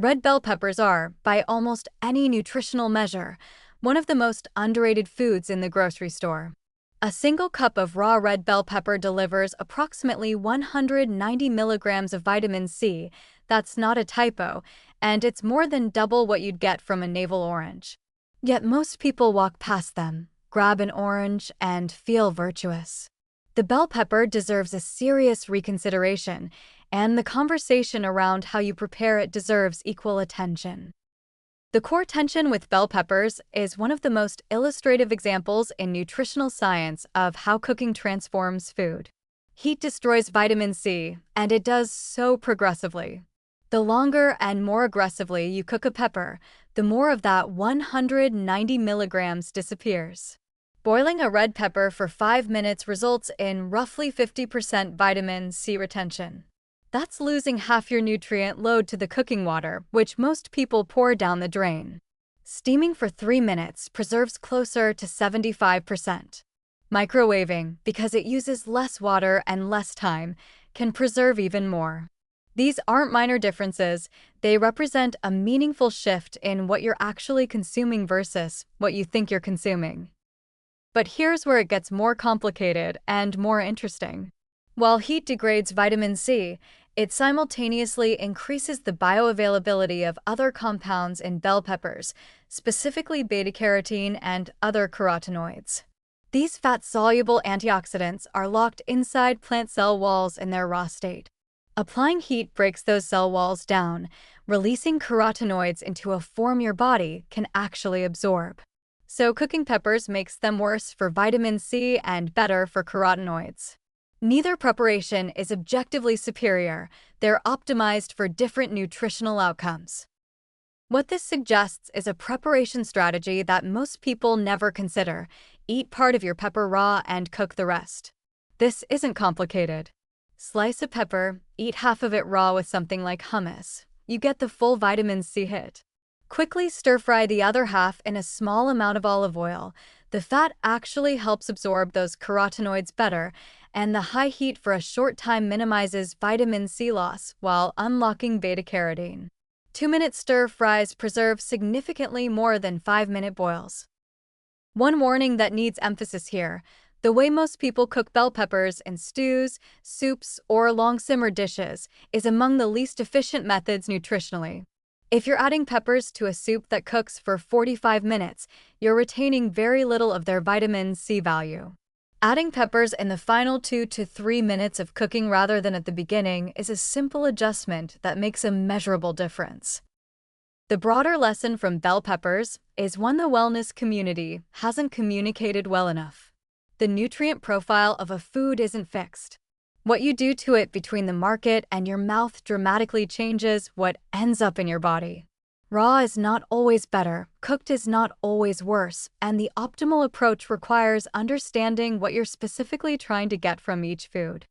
Red bell peppers are, by almost any nutritional measure, one of the most underrated foods in the grocery store. A single cup of raw red bell pepper delivers approximately 190 milligrams of vitamin C. That's not a typo, and it's more than double what you'd get from a navel orange. Yet most people walk past them, grab an orange, and feel virtuous. The bell pepper deserves a serious reconsideration, and the conversation around how you prepare it deserves equal attention. The core tension with bell peppers is one of the most illustrative examples in nutritional science of how cooking transforms food. Heat destroys vitamin C, and it does so progressively. The longer and more aggressively you cook a pepper, the more of that 190 milligrams disappears. Boiling a red pepper for 5 minutes results in roughly 50% vitamin C retention. That's losing half your nutrient load to the cooking water, which most people pour down the drain. Steaming for 3 minutes preserves closer to 75%. Microwaving, because it uses less water and less time, can preserve even more. These aren't minor differences, they represent a meaningful shift in what you're actually consuming versus what you think you're consuming. But here's where it gets more complicated and more interesting. While heat degrades vitamin C, it simultaneously increases the bioavailability of other compounds in bell peppers, specifically beta-carotene and other carotenoids. These fat-soluble antioxidants are locked inside plant cell walls in their raw state. Applying heat breaks those cell walls down, releasing carotenoids into a form your body can actually absorb. So cooking peppers makes them worse for vitamin C and better for carotenoids. Neither preparation is objectively superior, they're optimized for different nutritional outcomes. What this suggests is a preparation strategy that most people never consider. Eat part of your pepper raw and cook the rest. This isn't complicated. Slice a pepper, eat half of it raw with something like hummus. You get the full vitamin C hit. Quickly stir-fry the other half in a small amount of olive oil. The fat actually helps absorb those carotenoids better, and the high heat for a short time minimizes vitamin C loss while unlocking beta-carotene. 2-minute stir-fries preserve significantly more than 5-minute boils. One warning that needs emphasis here: the way most people cook bell peppers in stews, soups, or long-simmer dishes is among the least efficient methods nutritionally. If you're adding peppers to a soup that cooks for 45 minutes, you're retaining very little of their vitamin C value. Adding peppers in the final 2 to 3 minutes of cooking rather than at the beginning is a simple adjustment that makes a measurable difference. The broader lesson from bell peppers is one the wellness community hasn't communicated well enough. The nutrient profile of a food isn't fixed. What you do to it between the market and your mouth dramatically changes what ends up in your body. Raw is not always better, cooked is not always worse, and the optimal approach requires understanding what you're specifically trying to get from each food.